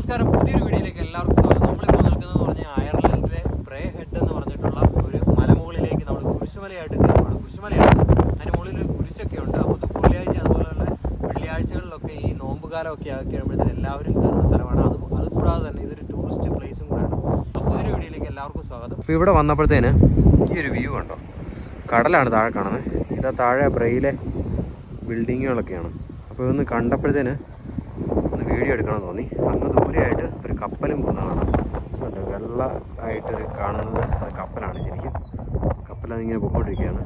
നമസ്കാരം, പുതിയൊരു വീഡിയോയിലേക്ക് എല്ലാവർക്കും സ്വാഗതം. നമ്മളിപ്പോൾ നിൽക്കുന്നതെന്ന് പറഞ്ഞാൽ അയർലൻഡിലെ ബ്രേ ഹെഡ് എന്ന് പറഞ്ഞിട്ടുള്ള ഒരു മലമുകളിലേക്ക് നമ്മൾ കുരിശുമലയായിട്ട് കയറുകയാണ്. കുരിശുമലയാണ്, അതിന് മുകളിൽ ഒരു കുരിശൊക്കെ ഉണ്ട്. അപ്പോൾ വെള്ളിയാഴ്ച അതുപോലെയുള്ള വെള്ളിയാഴ്ചകളിലൊക്കെ ഈ നോമ്പുകാലമൊക്കെ ആക്കി കഴിയുമ്പോഴത്തേന് എല്ലാവരും കയറുന്ന സ്ഥലമാണ്. അതുകൂടാതെ തന്നെ ഇതൊരു ടൂറിസ്റ്റ് പ്ലേസും കൂടെയാണ്. അപ്പോൾ പുതിയൊരു വീഡിയോയിലേക്ക് എല്ലാവർക്കും സ്വാഗതം. അപ്പോൾ ഇവിടെ വന്നപ്പോഴത്തേന് ഈ ഒരു വ്യൂ കണ്ടോ, കടലാണ് താഴെ കാണുന്നത്. ഇതാ താഴെ ബ്രേയിലെ ബിൽഡിങ്ങുകളൊക്കെയാണ്. അപ്പോൾ ഇതൊന്ന് കണ്ടപ്പോഴത്തേന് വീഡിയോ എടുക്കണമെന്ന് തോന്നി. അങ്ങ് ദൂരെയായിട്ട് ഒരു കപ്പലും പോകുന്നതാണ്. വെള്ള ആയിട്ട് കാണുന്നത് അത് കപ്പലാണ്. ശരിക്കും കപ്പലതിങ്ങനെ പൊക്കോണ്ടിരിക്കുകയാണ്.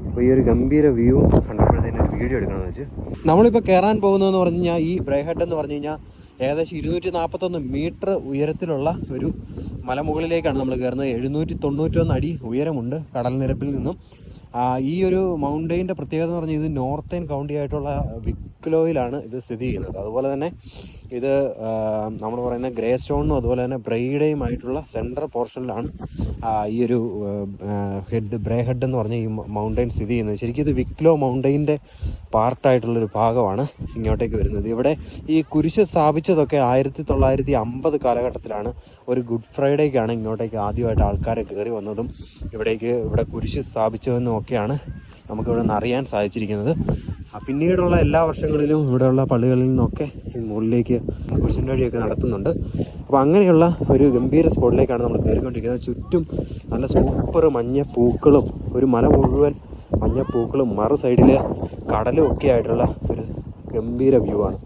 അപ്പോൾ ഈ ഒരു ഗംഭീര വ്യൂ കണ്ടപ്പോഴത്തേന് ഒരു വീഡിയോ എടുക്കണമെന്ന് വെച്ച് നമ്മളിപ്പോൾ കയറാൻ പോകുന്നതെന്ന് പറഞ്ഞു കഴിഞ്ഞാൽ ഈ ബ്രേ ഹെഡ് എന്ന് പറഞ്ഞു കഴിഞ്ഞാൽ ഏകദേശം 241 മീറ്റർ ഉയരത്തിലുള്ള ഒരു മലമുകളിലേക്കാണ് നമ്മൾ കയറുന്നത്. 791 അടി ഉയരമുണ്ട് കടൽ നിരപ്പിൽ നിന്നും. ഈ ഒരു മൗണ്ടെയിൻ്റെ പ്രത്യേകത എന്ന് പറഞ്ഞാൽ ഇത് നോർത്തേൺ കൗണ്ടി ആയിട്ടുള്ള വിക്ലോയിലാണ് ഇത് സ്ഥിതി ചെയ്യുന്നത്. അതുപോലെ തന്നെ ഇത് നമ്മൾ പറയുന്ന ഗ്രേ സ്റ്റോണിനും അതുപോലെ തന്നെ ബ്രൈഡയും ആയിട്ടുള്ള സെൻട്രൽ പോർഷനിലാണ് ഈ ഒരു ബ്രേ ഹെഡ് എന്ന് പറഞ്ഞ ഈ മൗണ്ടെയിൻ സ്ഥിതി ചെയ്യുന്നത്. ശരിക്കും ഇത് വിക്ലോ മൗണ്ടെയിൻ്റെ പാർട്ടായിട്ടുള്ളൊരു ഭാഗമാണ് ഇങ്ങോട്ടേക്ക് വരുന്നത്. ഇവിടെ ഈ കുരിശ് സ്ഥാപിച്ചതൊക്കെ 1950 കാലഘട്ടത്തിലാണ്. ഒരു ഗുഡ് ഫ്രൈഡേക്കാണ് ഇങ്ങോട്ടേക്ക് ആദ്യമായിട്ട് ആൾക്കാരെ കയറി വന്നതും ഇവിടെ കുരിശ് സ്ഥാപിച്ചതെന്നും ഒക്കെയാണ് നമുക്കിവിടെ നിന്ന് അറിയാൻ സാധിച്ചിരിക്കുന്നത്. പിന്നീടുള്ള എല്ലാ വർഷങ്ങളിലും ഇവിടെയുള്ള പള്ളികളിൽ നിന്നൊക്കെ മുകളിലേക്ക് കുരിശിൻ്റെ വഴിയൊക്കെ നടത്തുന്നുണ്ട്. അപ്പോൾ അങ്ങനെയുള്ള ഒരു ഗംഭീര സ്പോട്ടിലേക്കാണ് നമ്മൾ കയറിക്കൊണ്ടിരിക്കുന്നത്. ചുറ്റും നല്ല സൂപ്പർ മഞ്ഞപ്പൂക്കളും ഒരു മല മുഴുവൻ മഞ്ഞപ്പൂക്കളും മറു സൈഡിൽ കടലും ഒക്കെ ആയിട്ടുള്ള ഒരു ഗംഭീര വ്യൂ ആണ്.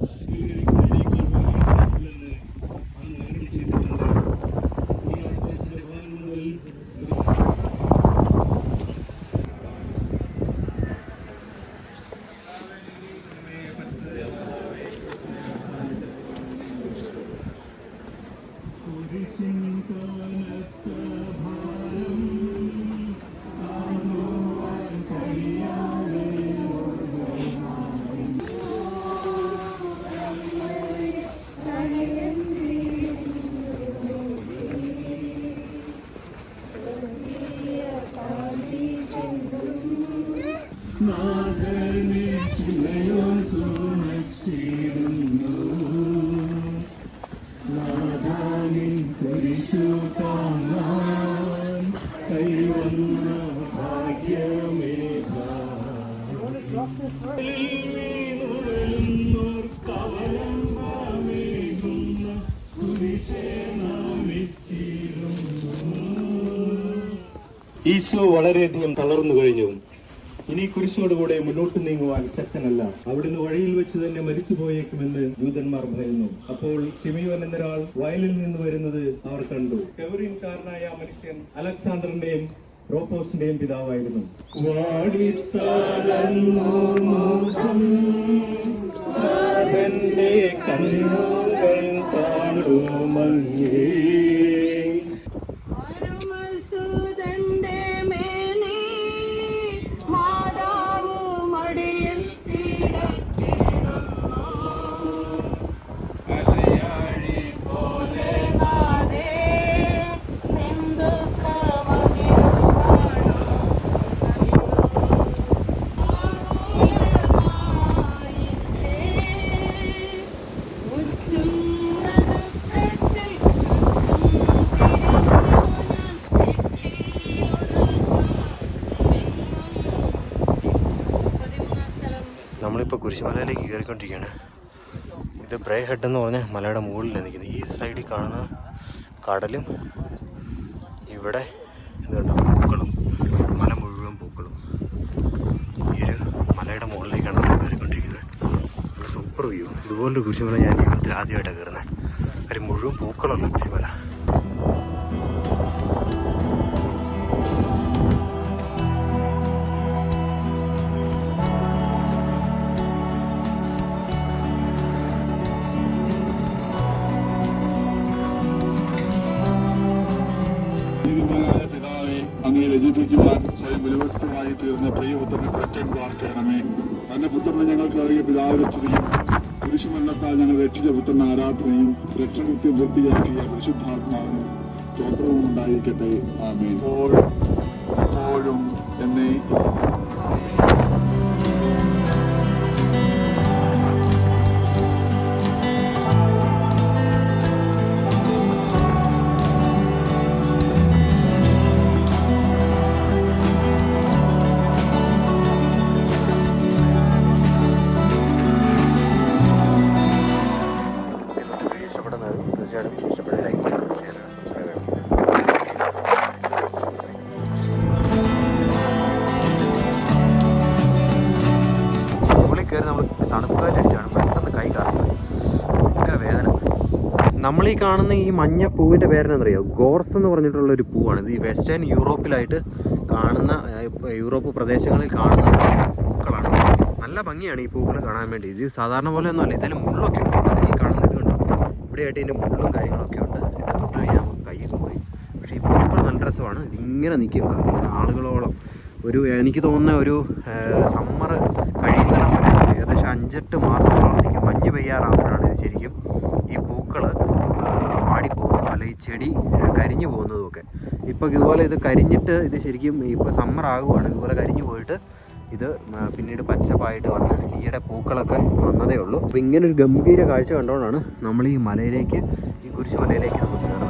ഈശോ വളരെയധികം തളർന്നു കഴിഞ്ഞു. ഇനി കുരിശോടുകൂടെ മുന്നോട്ട് നീങ്ങുവാൻ ശക്തനല്ല. അവിടുന്ന് വഴിയിൽ വെച്ച് തന്നെ മരിച്ചു പോയേക്കുമെന്ന് യൂതന്മാർ ഭയന്നു. അപ്പോൾ ശിമയോൻ എന്നൊരാൾ വയലിൽ നിന്ന് വരുന്നത് അവർ കണ്ടു. കെവറിൻകാരനായ മനുഷ്യൻ അലക്സാണ്ടറിന്റെയും റോപ്പോസിന്റെയും പിതാവായിരുന്നു. നമ്മളിപ്പോൾ കുരിശുമലയിലേക്ക് കയറിക്കൊണ്ടിരിക്കുകയാണ്. ഇത് ബ്രേ ഹെഡ് എന്ന് പറഞ്ഞ മലയുടെ മുകളിലാണ് നിൽക്കുന്നത്. ഈ സൈഡിൽ കാണുന്ന കടലും ഇവിടെ ഇതുണ്ട് പൂക്കളും, മല മുഴുവൻ പൂക്കളും. ഈ ഒരു മലയുടെ മുകളിലേക്കാണ് നമ്മൾ കയറിക്കൊണ്ടിരിക്കുന്നത്. ഒരു സൂപ്പർ വ്യൂ. ഇതുപോലൊരു കുരിശുമല ഞാൻ ജീവിതത്തിൽ ആദ്യമായിട്ടാണ് കയറുന്നത്. ഒരു മുഴുവൻ പൂക്കളുള്ള കുരിശുമല. അങ്ങയെ രചിപ്പിക്കുവാൻ സ്വയം ബലവസ്തമായി തീർന്ന പ്രിയപുത്രനെ കൃത്യം വാർക്കണമേ. തന്റെ പുത്രനെ ഞങ്ങൾക്ക് അറിയ പിതാവിന്റെ സ്തുതിയും കുരിശുമരണത്താൽ ഞങ്ങൾ രക്ഷിച്ച പുത്രന്റെ ആരാധനയും രക്ഷകൃത്യം വൃത്തിയാക്കിയ പരിശുദ്ധാത്മാവിനും സ്തോത്രവും ഉണ്ടായിരിക്കട്ടെ. ആമേൻ. എപ്പോഴും എന്നേ നമ്മൾ ഈ കാണുന്ന ഈ മഞ്ഞ പൂവിൻ്റെ പേരെന്നറിയോ? ഗോർസ് എന്ന് പറഞ്ഞിട്ടുള്ള ഒരു പൂവാണ്. ഇത് ഈ വെസ്റ്റേൺ യൂറോപ്പിലായിട്ട് കാണുന്ന, യൂറോപ്പ് പ്രദേശങ്ങളിൽ കാണുന്ന പൂക്കളാണ്. നല്ല ഭംഗിയാണ് ഈ പൂക്കൾ കാണാൻ വേണ്ടി. ഇത് സാധാരണ പോലെ ഒന്നുമല്ല, ഇതിൽ മുള്ളൊക്കെ ഉണ്ട്. ഈ കാണുന്ന ഇതുണ്ട്, ഇവിടെയായിട്ട് ഇതിൻ്റെ മുള്ളും കാര്യങ്ങളൊക്കെ ഉണ്ട്. ഇത് തൊട്ട് കഴിഞ്ഞാൽ നമുക്ക് കയ്യൊക്കെ പോയി. പക്ഷേ ഈ പൂക്കൾ നല്ല രസമാണ്. ഇതിങ്ങനെ നിൽക്കും ആളുകളോളം. എനിക്ക് തോന്നുന്ന ഒരു സമ്മർ കഴിയുന്നിടം വരെ ഏകദേശം 5-8 മാസങ്ങളോളം നിൽക്കും. മഞ്ഞ് പെയ്യാറാകുമ്പോഴാണ് ഇത് ശരിക്കും ഈ പൂക്കൾ വാടിപ്പോകുന്നതും അല്ല ഈ ചെടി കരിഞ്ഞു പോകുന്നതുമൊക്കെ. ഇപ്പോൾ ഇതുപോലെ ഇത് കരിഞ്ഞിട്ട് ഇത് ശരിക്കും ഇപ്പോൾ സമ്മർ ആകുവാണ്. ഇതുപോലെ കരിഞ്ഞു പോയിട്ട് ഇത് പിന്നീട് പച്ചപ്പായിട്ട് വന്ന് ഈയിടെ പൂക്കളൊക്കെ വന്നതേ ഉള്ളൂ. അപ്പോൾ ഇങ്ങനൊരു ഗംഭീര കാഴ്ച കണ്ടുകൊണ്ടാണ് നമ്മൾ ഈ മലയിലേക്ക്, ഈ കുരിശുമലയിലേക്ക് നമ്മൾ കയറുന്നത്.